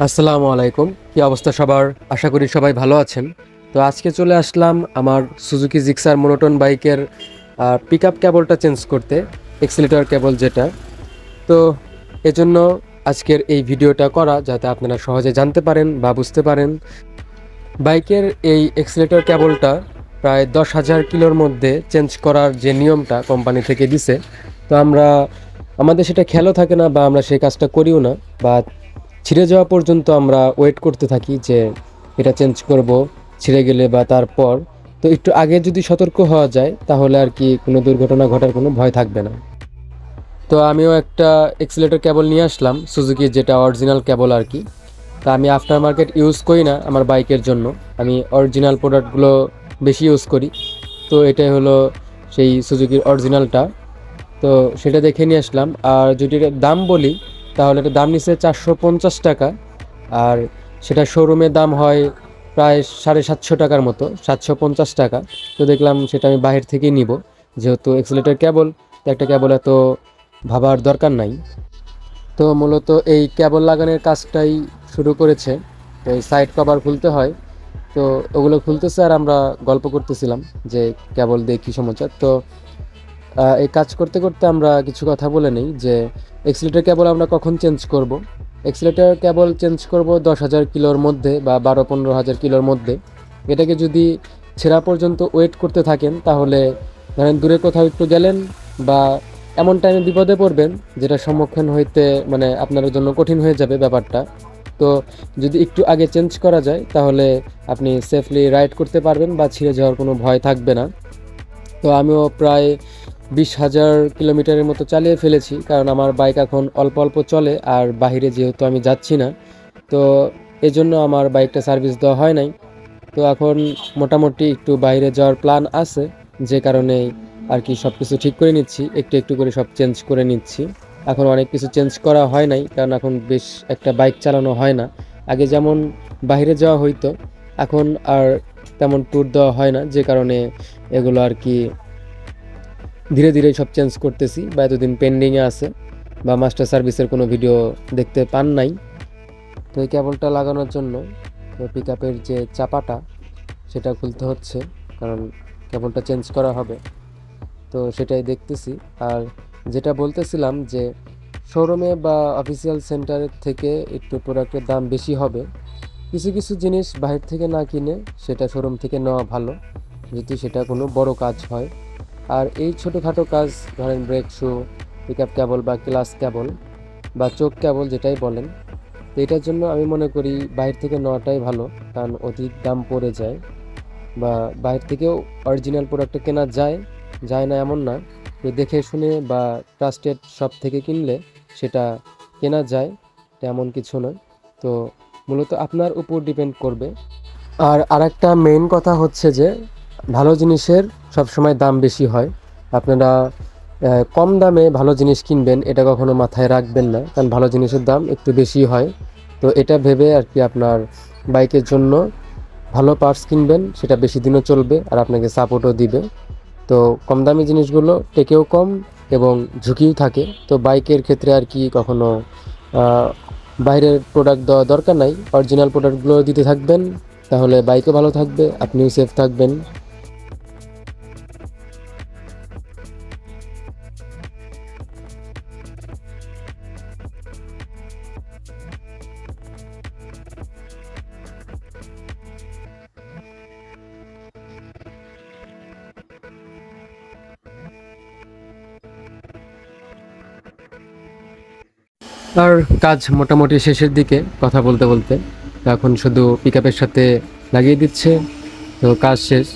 আসসালামু আলাইকুম। কি অবস্থা সবার? আশা করি সবাই ভালো আছেন। তো আজকে চলে আসলাম আমার সুজুকি জিক্সার মোনোটোন বাইকের পিকআপ কেবলটা চেঞ্জ করতে, এক্সিলেটর কেবল যেটা। তো এজন্য আজকের এই ভিডিওটা করা, যাতে আপনারা সহজে জানতে পারেন বা বুঝতে পারেন। বাইকের এই এক্সিলেটর কেবলটা প্রায় 10,000 কিলোর মধ্যে চেঞ্জ করার যে নিয়মটা কোম্পানি থেকে দিছে, তো আমাদের সেটা খেয়ালও থাকে না, বা আমরা সেই কাজটা করিও না, বা ছিঁড়ে যাওয়া পর্যন্ত আমরা ওয়েট করতে থাকি যে এটা চেঞ্জ করব ছিঁড়ে গেলে বা তারপর। তো একটু আগে যদি সতর্ক হওয়া যায় তাহলে আর কি কোনো দুর্ঘটনা ঘটার কোনো ভয় থাকবে না। তো আমিও একটা এক্সিলেটর কেবল নিয়ে আসলাম, সুজুকি যেটা অরিজিনাল কেবল আর কি। তা আমি আফটার মার্কেট ইউজ করি না আমার বাইকের জন্য, আমি অরিজিনাল প্রোডাক্টগুলো বেশি ইউজ করি। তো এটাই হলো সেই সুজুকির অরিজিনালটা। তো সেটা দেখে নিয়ে আসলাম। আর যদি এটার দাম বলি, তাহলে এটার দাম নিচ্ছে 450 টাকা। আর সেটা শোরুমে দাম হয় প্রায় 750 টাকার মতো, 750 টাকা। তো দেখলাম সেটা আমি বাহির থেকেই নিব, যেহেতু এক্সিলেটর কেবল, তো একটা কেবল এত ভাবার দরকার নাই। তো মূলত এই কেবল লাগানোর কাজটাই শুরু করেছে। তো এই সাইড কভার খুলতে হয়, তো ওগুলো খুলতেছে আর আমরা গল্প করতেছিলাম যে কেবল দিয়ে কী সমস্যা। তো এই কাজ করতে করতে আমরা কিছু কথা বলে নিই যে এক্সিলেটর কেবল আমরা কখন চেঞ্জ করব। এক্সিলেটর কেবল চেঞ্জ করব 10,000 কিলোর মধ্যে বা 12-15 হাজার কিলোর মধ্যে। এটাকে যদি ছেঁড়া পর্যন্ত ওয়েট করতে থাকেন, তাহলে ধরেন দূরে কোথাও একটু গেলেন বা এমন টাইমে বিপদে পড়বেন যেটা সম্মুখীন হইতে মানে আপনার জন্য কঠিন হয়ে যাবে ব্যাপারটা। তো যদি একটু আগে চেঞ্জ করা যায় তাহলে আপনি সেফলি রাইড করতে পারবেন বা ছিঁড়ে যাওয়ার কোনো ভয় থাকবে না। তো আমিও প্রায় 20,000 কিলোমিটারের মতো চালিয়ে ফেলেছি, কারণ আমার বাইক এখন অল্প অল্প চলে আর বাইরে যেহেতু আমি যাচ্ছি না, তো এজন্য আমার বাইকটা সার্ভিস দেওয়া হয় নাই। তো এখন মোটামুটি একটু বাইরে যাওয়ার প্ল্যান আছে, যে কারণে আর কি সব কিছু ঠিক করে নিচ্ছি, একটু একটু করে সব চেঞ্জ করে নিচ্ছি। এখন অনেক কিছু চেঞ্জ করা হয় নাই, কারণ এখন বেশ একটা বাইক চালানো হয় না। আগে যেমন বাইরে যাওয়া হইতো, এখন আর তেমন ট্যুর দেওয়া হয় না, যে কারণে এগুলো আর কি ধীরে ধীরে সব চেঞ্জ করতেছি, বা এতদিন পেন্ডিংয়ে আছে, বা মাস্টার সার্ভিসের কোনো ভিডিও দেখতে পান নাই। তো এই কেবলটা লাগানোর জন্য পিক আপের যে চাপাটা সেটা খুলতে হচ্ছে, কারণ কেবলটা চেঞ্জ করা হবে। তো সেটাই দেখতেছি। আর যেটা বলতেছিলাম যে শোরুমে বা অফিসিয়াল সেন্টারের থেকে একটু প্রোডাক্টের দাম বেশি হবে। কিছু কিছু জিনিস বাহির থেকে না কিনে সেটা শোরুম থেকে নেওয়া ভালো, যদি সেটা কোনো বড় কাজ হয়। আর এই ছোটোখাটো কাজ, ধরেন ব্রেক শু, পিক আপ কেবল বা ক্লাস কেবল বা চোখ কেবল যেটাই বলেন, তো এটার জন্য আমি মনে করি বাইরে থেকে নেওয়াটাই ভালো, কারণ অধিক দাম পড়ে যায়। বা বাইরে থেকেও অরিজিনাল প্রোডাক্টটা কেনা যায়, যায় না এমন না, তো দেখে শুনে বা ট্রাস্টেড শপ থেকে কিনলে সেটা কেনা যায়, তেমন কিছু নয়। তো মূলত আপনার উপর ডিপেন্ড করবে। আর আরেকটা মেইন কথা হচ্ছে যে ভালো জিনিসের সবসময় দাম বেশি হয়। আপনারা কম দামে ভালো জিনিস কিনবেন এটা কখনো মাথায় রাখবেন না, কারণ ভালো জিনিসের দাম একটু বেশি হয়। তো এটা ভেবে আর কি আপনার বাইকের জন্য ভালো পার্টস কিনবেন, সেটা বেশি দিনও চলবে আর আপনাকে সাপোর্টও দিবে। তো কম দামি জিনিসগুলো টেকেও কম এবং ঝুঁকিও থাকে। তো বাইকের ক্ষেত্রে আর কি কখনো আহ, বাইরের প্রোডাক্ট দেওয়া দরকার নাই, অরিজিনাল প্রোডাক্টগুলো দিতে থাকবেন, তাহলে বাইকও ভালো থাকবে, আপনিও সেফ থাকবেন। আর কাজ মোটামুটি শেষের দিকে কথা বলতে বলতে, তো এখন শুধু পিকআপের সাথে লাগিয়ে দিচ্ছে, তো কাজ শেষ।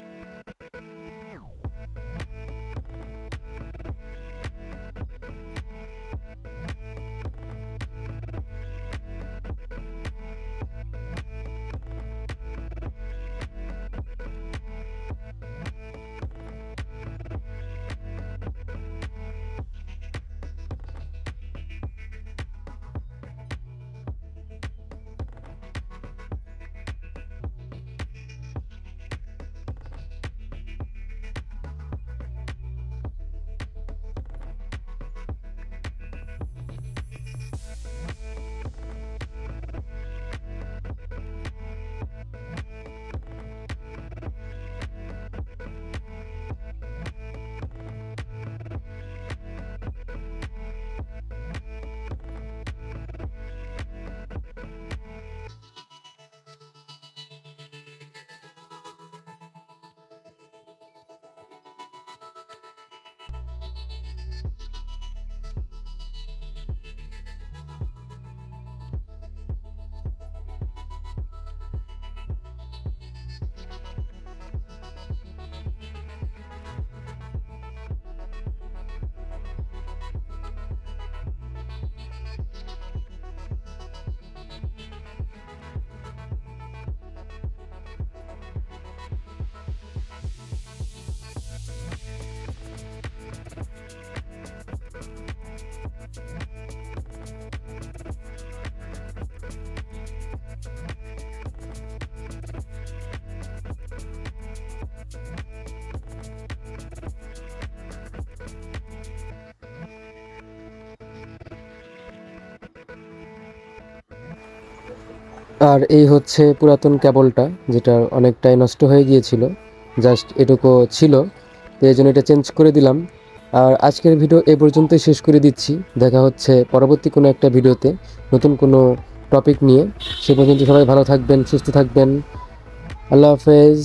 আর এই হচ্ছে পুরাতন কেবলটা, যেটা অনেকটাই নষ্ট হয়ে গিয়েছিল, জাস্ট এটুকু ছিল, তো এই জন্য এটা চেঞ্জ করে দিলাম। আর আজকের ভিডিও এ পর্যন্তই শেষ করে দিচ্ছি। দেখা হচ্ছে পরবর্তী কোনো একটা ভিডিওতে নতুন কোনো টপিক নিয়ে। সে পর্যন্ত সবাই ভালো থাকবেন, সুস্থ থাকবেন। আল্লাহ হাফেজ।